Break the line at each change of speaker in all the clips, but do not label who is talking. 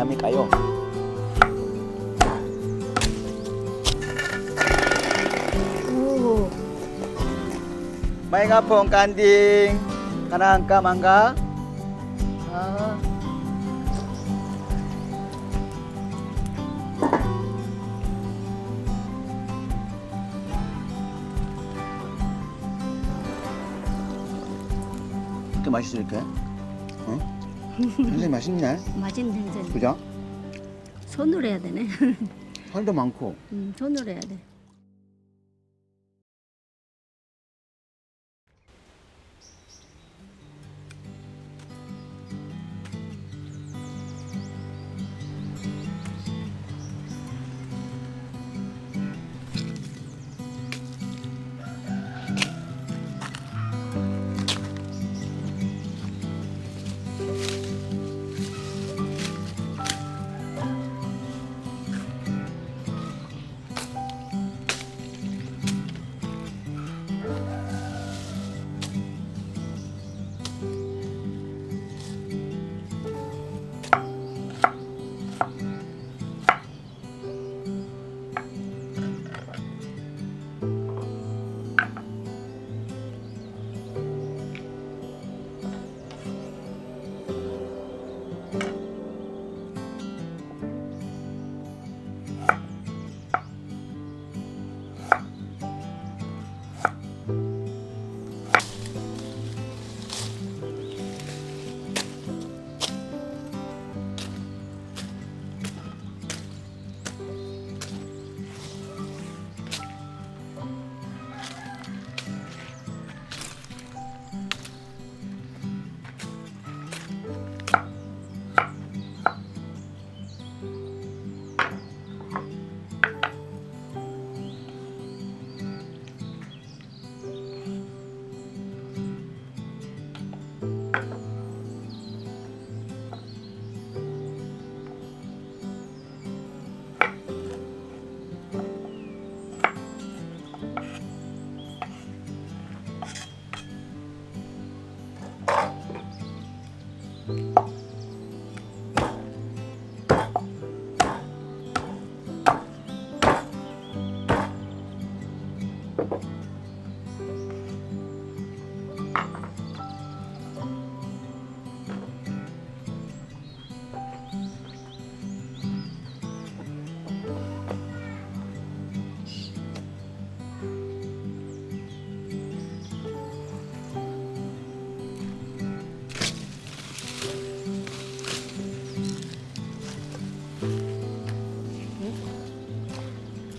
Lami kayo.
오,
May nga pong kanding. Kanang ka mangga. Ah. 이렇게 맛있을까? 어? 굉장히 맛있네.
맛있는 생선.
그죠?
손으로 해야 되네.
살도 많고.
손으로 해야 돼.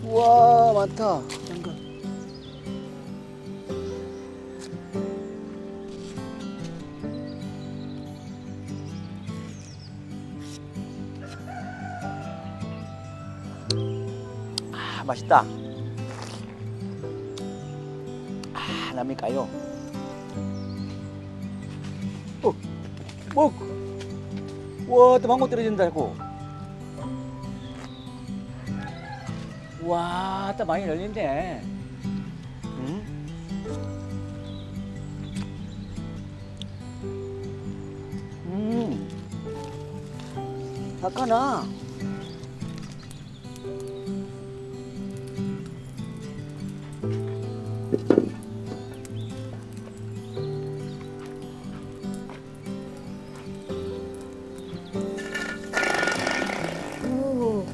우와, 많다. 잠깐. 아, 맛있다. 아, Lami kayo. 와, 또 망고 떨어진다고. 와, 또 많이 열린대. 응? 작가나.
오,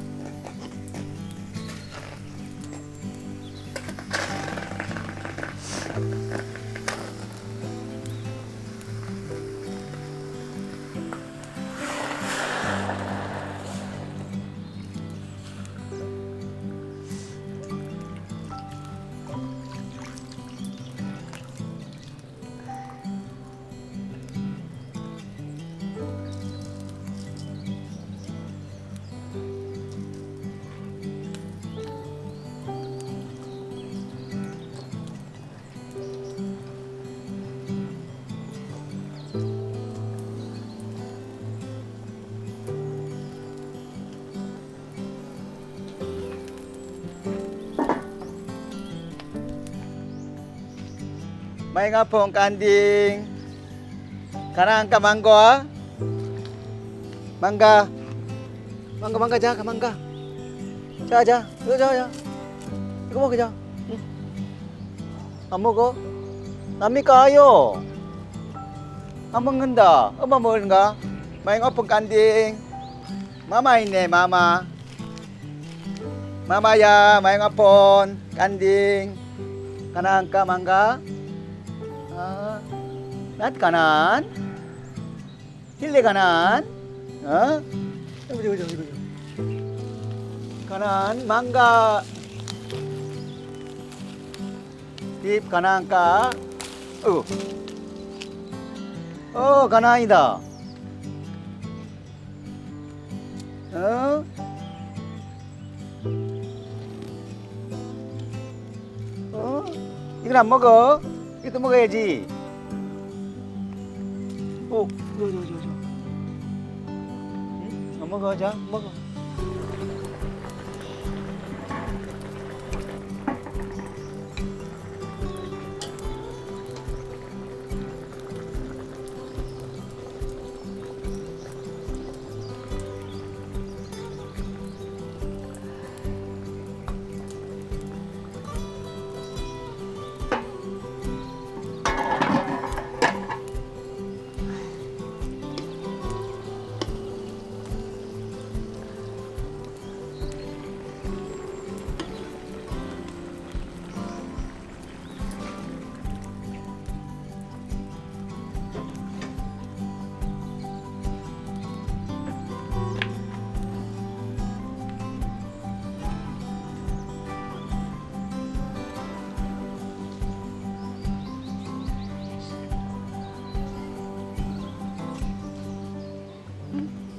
May nga pong kanding. Kanang ka manggo, ah? Mangga. 망가 자 가만 가. 자 이거 자. 이거 먹자. 응. 안 먹어? 남미까요? 안 먹는다. 엄마 먹는가? 마잉 오픈 깐딩. 마마 있네 마마. 마마야 마잉 오픈 깐딩. kanan ka mangga? Lahat kanan? Hindi kanan? Ha? Kanan, mangga. Tip kanan ka? kanan 이건 안 먹어? 이것도 먹어야지. 저. 응? 안 먹어, 자, 먹어.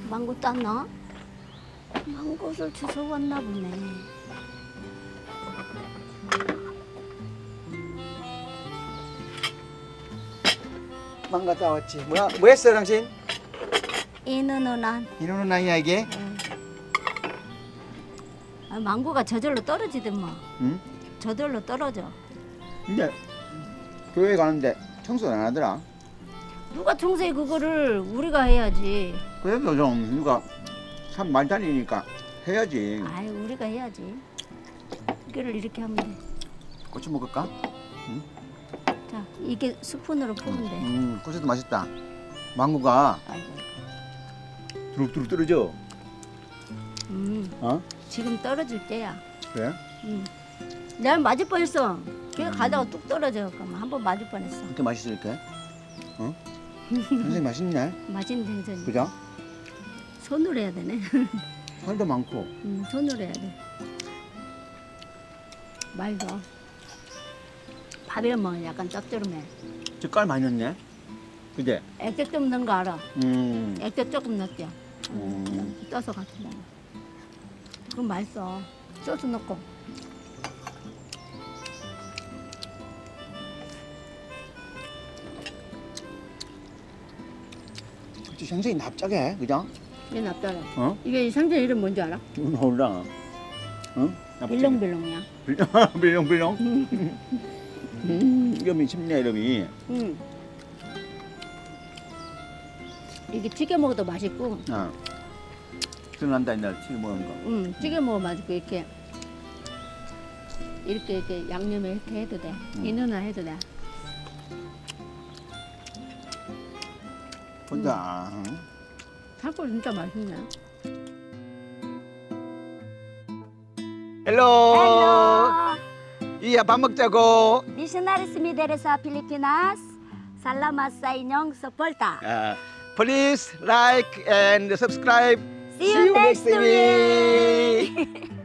망고 땄나? 망고를 주워 왔나 보네.
망가 따왔지. 뭐 했어, 당신?
이누누난.
이놈은 아니야, 이게?
망고가 저절로 떨어지더만. 뭐.
응?
저절로 떨어져.
근데 교회 가는데 청소를 안 하더라.
누가 청소해 그거를 우리가 해야지.
그래도 좀 누가 참 많이 다니니까 해야지.
아이 우리가 해야지. 이거를 이렇게 하면 돼.
고추 먹을까?
자 이게 스푼으로 푸면 돼.
고추도 맛있다. 망고가
아이고.
두룩두룩 떨어져. 어?
지금 떨어질 때야.
그래?
내가 맞을 뻔했어. 걔가 가다가 뚝 떨어져. 그러면 한 번 맞을 뻔했어.
이렇게 맛있어 이렇게? 어? 굉장히 맛있네.
맛있는 생선.
그죠?
손으로 해야 되네.
살도 많고.
손으로 해야 돼. 말도. 밥에 먹으면 약간 짭조름해.
젓갈 많이 넣네. 그제?
액젓 좀 넣은 거 알아?
음.
액젓 조금 넣을게. 떠서 같이 먹어. 그럼 맛있어. 소스 넣고.
그치, 생선이 납작해, 그죠?
얘 납작해.
어?
이게 이 생선 이름 뭔지 알아?
몰라. 응?
빌렁빌렁이야.
빌렁빌렁? 이름이 쉽네, 이름이.
이게 튀겨 먹어도 맛있고.
생각난다, 옛날 튀겨 먹은 거.
튀겨 먹어 맛있고 이렇게 양념에 이렇게 해도 돼. 이누나 해도 돼.
보자.
살걸 진짜 맛있네.
헬로. 이야, 밥 먹자고.
Missionaries Mideres sa Pilipinas. Salamat sa inyong suporta.
Please like and subscribe.
See you next
week.
week.